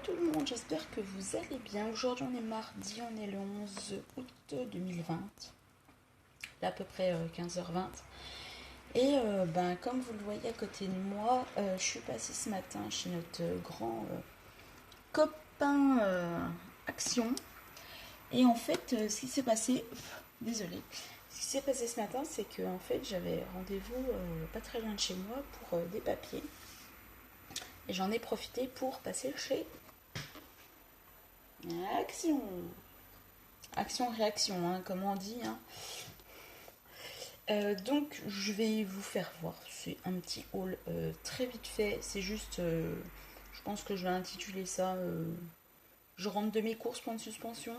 tout le monde, j'espère que vous allez bien. Aujourd'hui on est mardi, on est le 11 août 2020, là à peu près 15h20. Et comme vous le voyez à côté de moi, je suis passée ce matin chez notre grand copain Action. Et en fait, ce qui s'est passé, désolée, ce qui s'est passé ce matin, c'est que en fait j'avais rendez-vous pas très loin de chez moi pour des papiers. Et j'en ai profité pour passer chez Action. Action-réaction, hein, comme on dit. Hein. Donc, je vais vous faire voir. C'est un petit haul très vite fait. C'est juste, je pense que je vais intituler ça je rentre de mes courses, point de suspension.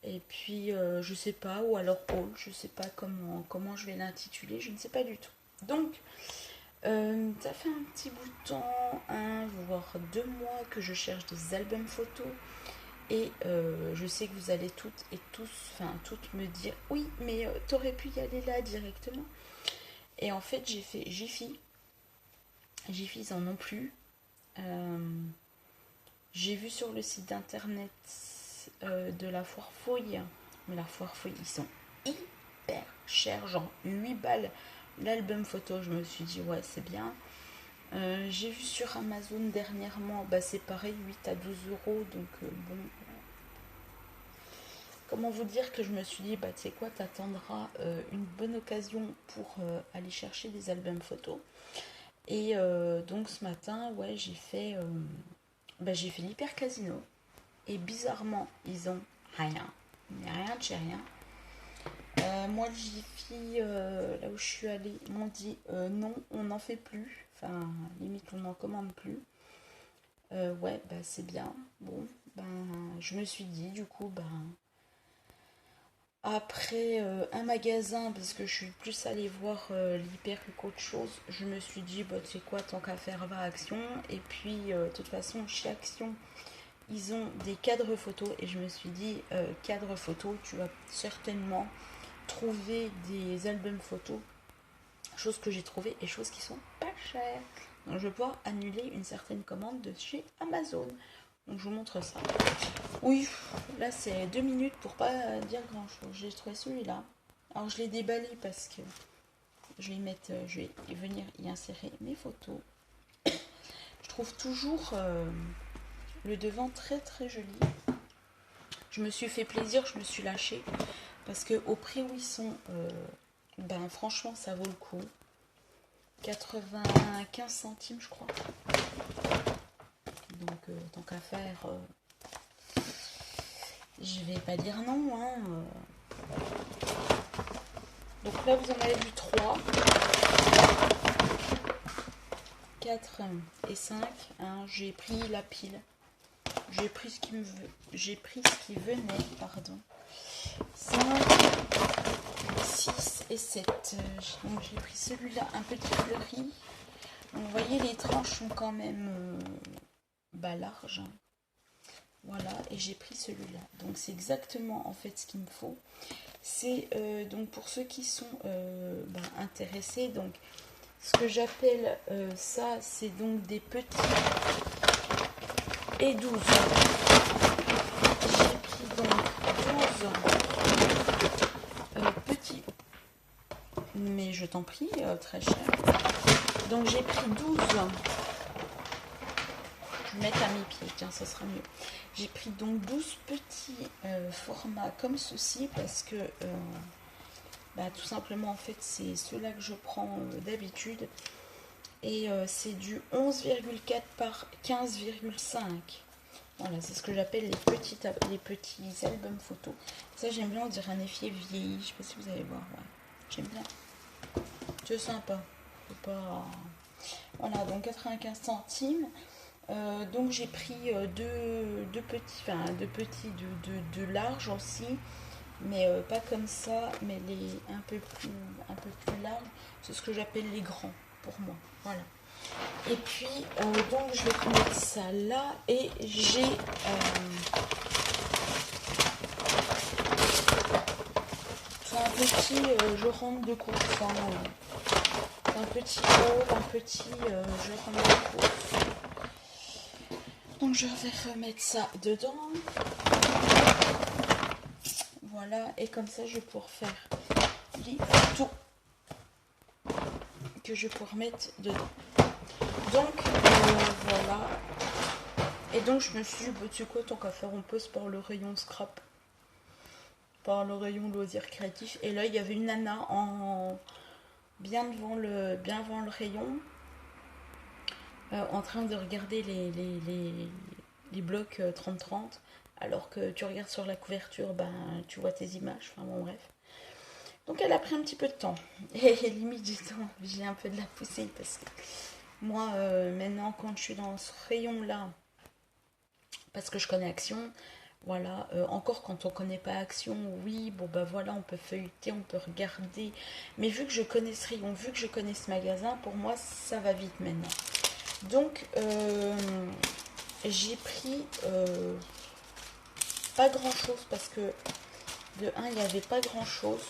Et puis, je sais pas, ou alors haul. Je sais pas comment je vais l'intituler. Je ne sais pas du tout. Donc, ça fait un petit bout de temps, voire 2 mois que je cherche des albums photos. Et je sais que vous allez toutes et tous, toutes me dire oui, mais t'aurais pu y aller là directement. Et en fait, j'ai fait Jiffy. Jiffy, ils en ont plus. J'ai vu sur le site internet de la Foire Fouille, mais la Foire Fouille, ils sont hyper chers, genre 8 balles l'album photo. Je me suis dit, ouais, c'est bien. J'ai vu sur Amazon dernièrement, c'est pareil, 8 à 12 euros, donc bon. Comment vous dire que je me suis dit, tu sais quoi, t'attendras une bonne occasion pour aller chercher des albums photos. Et donc ce matin, ouais, j'ai fait l'Hyper Casino. Et bizarrement, ils ont rien. Mais rien de chez rien. Moi, le Jiffy, là où je suis allée, ils m'ont dit non, on n'en fait plus. Enfin, limite, on n'en commande plus. Ouais, c'est bien. Bon, je me suis dit, du coup, après un magasin, parce que je suis plus allée voir l'hyper qu'autre chose, je me suis dit, tu sais quoi, tant qu'à faire, va à Action. Et puis, de toute façon, chez Action, ils ont des cadres photos. Et je me suis dit, cadre photo, tu vas certainement trouver des albums photos. Choses que j'ai trouvées et choses qui sont pas chères. Donc, je vais pouvoir annuler une certaine commande de chez Amazon. Donc je vous montre ça. Oui, là c'est 2 minutes pour pas dire grand chose. J'ai trouvé celui-là. Alors je l'ai déballé parce que je vais venir y insérer mes photos. Je trouve toujours le devant très très joli. Je me suis fait plaisir, je me suis lâchée. Parce que au prix où ils sont, franchement ça vaut le coup. 95 centimes je crois. Donc, tant qu'à faire, je vais pas dire non. Hein. Donc là, vous en avez vu 3, 4 et 5. Hein. J'ai pris la pile. J'ai pris ce qui venait, pardon. 5, 6 et 7. Donc j'ai pris celui-là, un petit fleuri. Donc, vous voyez, les tranches sont quand même... large, voilà, et j'ai pris celui-là. Donc c'est exactement en fait ce qu'il me faut. C'est donc pour ceux qui sont intéressés, donc ce que j'appelle ça, c'est donc des petits et 12. J'ai pris donc 12 petits, mais je t'en prie, très cher. Donc j'ai pris 12. Je vais mettre à mes pieds, tiens, ça sera mieux. J'ai pris donc 12 petits formats comme ceci parce que tout simplement en fait c'est ceux-là que je prends d'habitude et c'est du 11,4 par 15,5. Voilà, c'est ce que j'appelle les petits albums photos. Ça j'aime bien, on dirait un effet vieilli, je sais pas si vous allez voir, ouais. J'aime bien. C'est sympa. C'est pas... Voilà, donc 95 centimes. Donc j'ai pris deux petits de large aussi, mais pas comme ça, mais les un peu plus larges. C'est ce que j'appelle les grands pour moi. Voilà. Et puis donc je vais mettre ça là et j'ai un petit je rentre de course. Un petit haut, un petit je rentre de course. Donc je vais remettre ça dedans. Voilà, et comme ça je vais pouvoir faire les photos que je vais pouvoir mettre dedans. Donc voilà. Et donc je me suis dit, bah, tu sais quoi, tant qu'à faire, on pose par le rayon scrap, par le rayon loisirs créatifs. Et là il y avait une nana bien devant le rayon, en train de regarder les blocs 30-30, alors que tu regardes sur la couverture, ben tu vois tes images, enfin bon bref. Donc elle a pris un petit peu de temps. Et limite du temps, j'ai un peu de la poussée parce que moi maintenant quand je suis dans ce rayon là, parce que je connais Action, voilà, encore quand on connaît pas Action, oui, bon bah voilà, on peut feuilleter, on peut regarder, mais vu que je connais ce rayon, vu que je connais ce magasin, pour moi ça va vite maintenant. Donc j'ai pris pas grand chose parce que de 1 il n'y avait pas grand chose.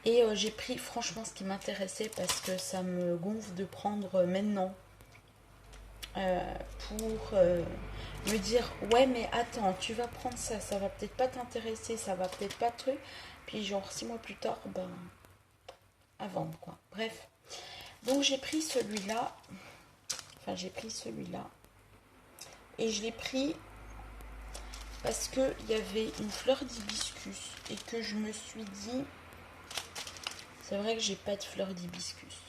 Et j'ai pris franchement ce qui m'intéressait parce que ça me gonfle de prendre maintenant pour me dire ouais mais attends, tu vas prendre ça, ça va peut-être pas t'intéresser, ça va peut-être pas te truc. Puis genre 6 mois plus tard, ben à vendre quoi. Bref. Donc j'ai pris celui-là. Enfin j'ai pris celui-là. Et je l'ai pris parce qu'il y avait une fleur d'hibiscus et que je me suis dit, c'est vrai que j'ai pas de fleur d'hibiscus.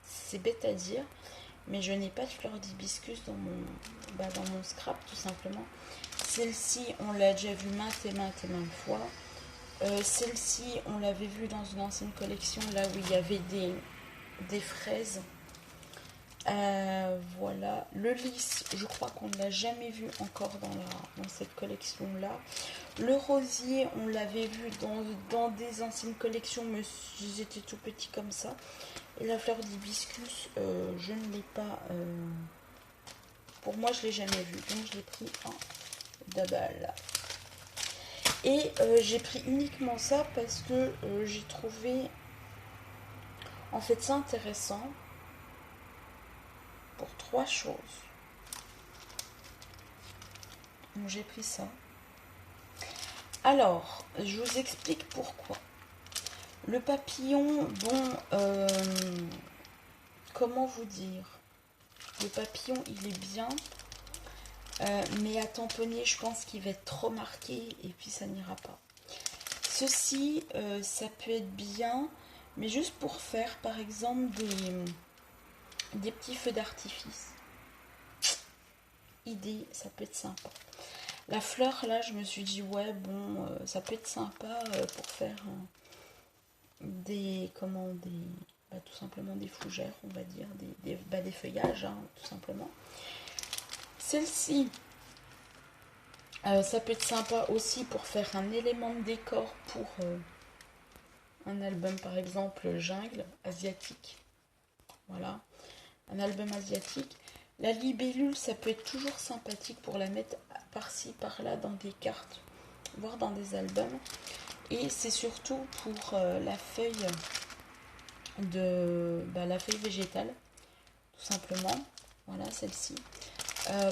C'est bête à dire, mais je n'ai pas de fleur d'hibiscus dans mon scrap tout simplement. Celle-ci, on l'a déjà vue maintes et maintes fois. Celle-ci, on l'avait vue dans une ancienne collection, là où il y avait des fraises. Voilà, le lys, je crois qu'on ne l'a jamais vu encore dans cette collection-là. Le rosier, on l'avait vu dans des anciennes collections, mais ils étaient tout petits comme ça. Et la fleur d'hibiscus, je ne l'ai pas. Pour moi, je ne l'ai jamais vu, donc je l'ai pris en double. Et j'ai pris uniquement ça parce que j'ai trouvé en fait ça intéressant pour 3 choses. Donc j'ai pris ça. Alors, je vous explique pourquoi. Le papillon, bon, comment vous dire? Le papillon, il est bien, mais à tamponner, je pense qu'il va être trop marqué et puis ça n'ira pas. Ceci, ça peut être bien, mais juste pour faire, par exemple, des petits feux d'artifice. Idée, ça peut être sympa. La fleur, là, je me suis dit, ouais, bon, ça peut être sympa pour faire tout simplement des fougères, on va dire, des feuillages, hein, tout simplement. Celle-ci, ça peut être sympa aussi pour faire un élément de décor pour un album, par exemple, jungle, asiatique. Voilà, un album asiatique. La libellule, ça peut être toujours sympathique pour la mettre par-ci, par-là dans des cartes, voire dans des albums. Et c'est surtout pour la feuille la feuille végétale, tout simplement. Voilà, celle-ci.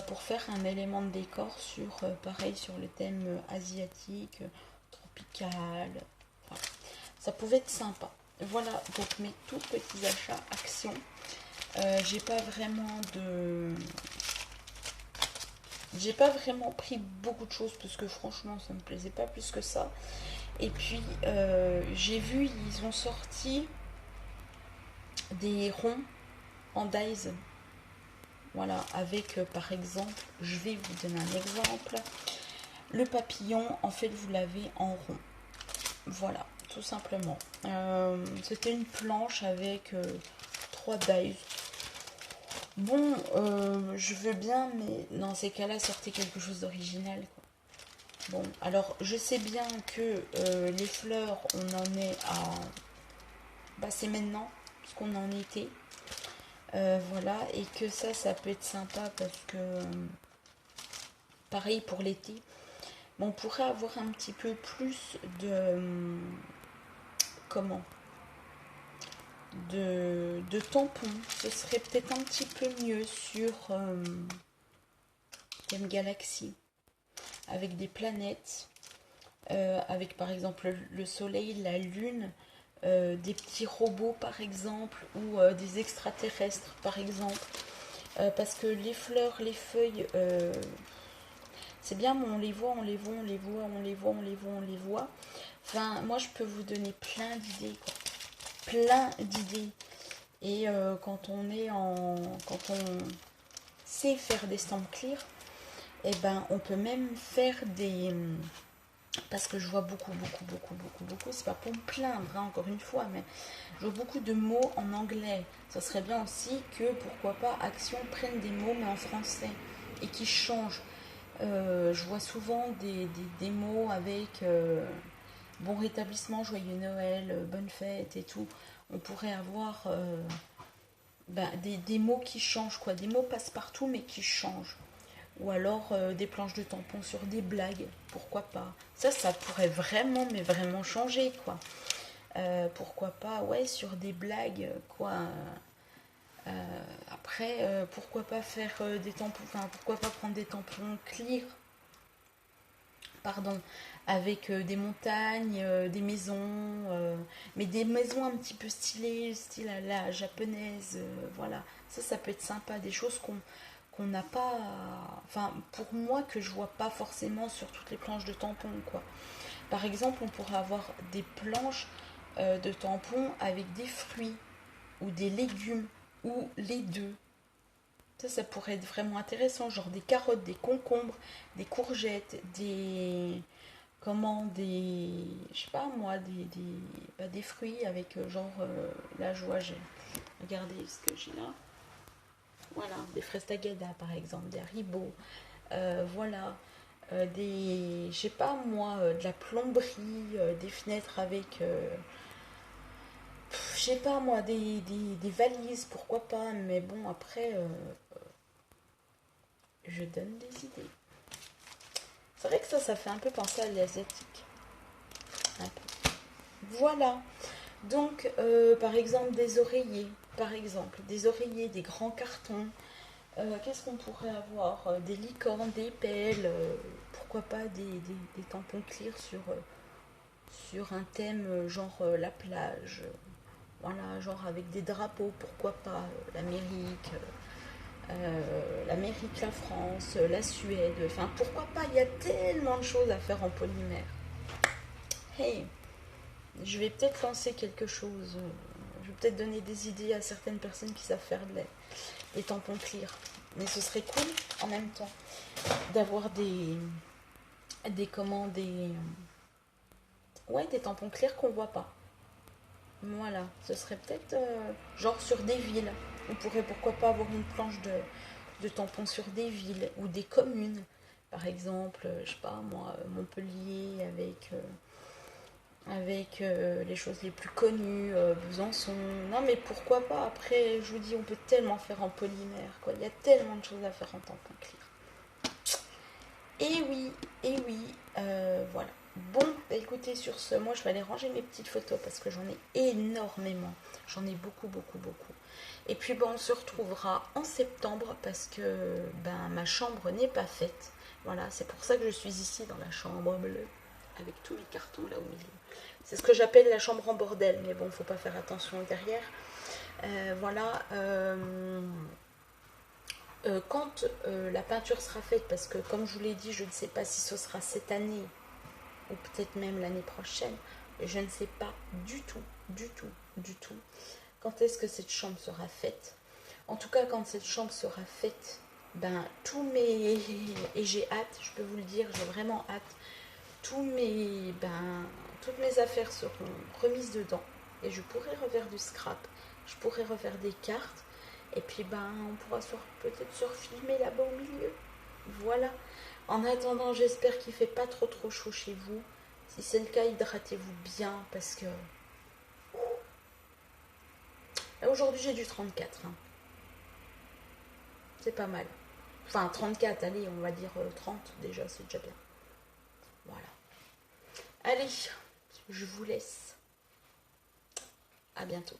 Pour faire un élément de décor sur, pareil, sur le thème asiatique, tropical. Enfin, ça pouvait être sympa. Voilà, donc mes tout petits achats Action. J'ai pas vraiment pris beaucoup de choses parce que franchement ça me plaisait pas plus que ça. Et puis j'ai vu, ils ont sorti des ronds en dies. Voilà, avec par exemple, je vais vous donner un exemple. Le papillon, en fait, vous l'avez en rond. Voilà, tout simplement. C'était une planche avec 3 dies. Bon, je veux bien, mais dans ces cas-là, sortez quelque chose d'original, quoi. Bon, alors, je sais bien que les fleurs, on en est à... Bah, c'est maintenant, parce qu'on est en été. Voilà, et que ça peut être sympa parce que... pareil pour l'été. On pourrait avoir un petit peu plus de... comment de tampons. Ce serait peut-être un petit peu mieux sur thème galaxie, avec des planètes, avec par exemple le soleil, la lune, des petits robots par exemple, ou des extraterrestres par exemple. Parce que les fleurs, les feuilles, c'est bien, mais on les voit, on les voit, on les voit, on les voit, on les voit, on les voit. Enfin, moi je peux vous donner plein d'idées, quoi. Plein d'idées. Et quand on sait faire des stamps clear, et ben on peut même faire des, parce que je vois beaucoup, c'est pas pour me plaindre, hein, encore une fois, mais je vois beaucoup de mots en anglais. Ça serait bien aussi que, pourquoi pas, Action prenne des mots, mais en français, et qui changent. Je vois souvent des mots avec bon rétablissement, joyeux Noël, bonne fête et tout. On pourrait avoir des mots qui changent, quoi. Des mots passe-partout, mais qui changent. Ou alors des planches de tampons sur des blagues, pourquoi pas. Ça pourrait vraiment, mais vraiment changer, quoi. Pourquoi pas, ouais, sur des blagues, quoi. Après, pourquoi pas faire des tampons, enfin, pourquoi pas prendre des tampons clear, pardon, avec des montagnes, des maisons, mais des maisons un petit peu stylées, style à la japonaise, voilà. Ça peut être sympa, des choses qu'on n'a pas, enfin, pour moi, que je vois pas forcément sur toutes les planches de tampons, quoi. Par exemple, on pourrait avoir des planches de tampons avec des fruits ou des légumes ou les deux. Ça pourrait être vraiment intéressant, genre des carottes, des concombres, des courgettes, je sais pas moi, des fruits avec la joie, regardez ce que j'ai là. Voilà, des fraises tagada par exemple, des haribots, voilà, je sais pas moi, de la plomberie, des fenêtres avec, je sais pas moi, des valises, pourquoi pas, mais bon, après, je donne des idées. C'est vrai que ça fait un peu penser à l'asiatique. Un peu. Voilà. Donc, par exemple, des oreillers. Par exemple, des oreillers, des grands cartons. Qu'est-ce qu'on pourrait avoir? Des licornes, des pelles. Pourquoi pas des tampons clear sur un thème genre la plage. Voilà, genre avec des drapeaux. Pourquoi pas l'Amérique, la France, la Suède. Enfin, pourquoi pas? Il y a tellement de choses à faire en polymère. Hey, je vais peut-être lancer quelque chose. Je vais peut-être donner des idées à certaines personnes qui savent faire des tampons clear. Mais ce serait cool en même temps d'avoir des tampons clear qu'on voit pas. Voilà, ce serait peut-être genre sur des villes. On pourrait pourquoi pas avoir une planche de tampons sur des villes ou des communes. Par exemple, je sais pas moi, Montpellier avec les choses les plus connues, Besançon. Non mais pourquoi pas, après je vous dis on peut tellement faire en polymère, quoi. Il y a tellement de choses à faire en tampon clear. Et oui, voilà. Bon, bah écoutez, sur ce, moi je vais aller ranger mes petites photos parce que j'en ai énormément. J'en ai beaucoup. Et puis bon, on se retrouvera en septembre parce que ma chambre n'est pas faite. Voilà, c'est pour ça que je suis ici dans la chambre bleue avec tous les cartons là au milieu. C'est ce que j'appelle la chambre en bordel, mais bon, faut pas faire attention derrière. Voilà. Quand la peinture sera faite, parce que comme je vous l'ai dit, je ne sais pas si ce sera cette année ou peut-être même l'année prochaine, je ne sais pas du tout quand est-ce que cette chambre sera faite. En tout cas, quand cette chambre sera faite, et j'ai hâte, je peux vous le dire, j'ai vraiment hâte, toutes mes affaires seront remises dedans et je pourrai refaire du scrap, je pourrai refaire des cartes et puis on pourra peut-être se refilmer là-bas au milieu. Voilà. En attendant, j'espère qu'il fait pas trop chaud chez vous. Si c'est le cas, hydratez-vous bien parce que là, aujourd'hui j'ai du 34. Hein. C'est pas mal. Enfin 34, allez, on va dire 30 déjà, c'est déjà bien. Voilà. Allez, je vous laisse. À bientôt.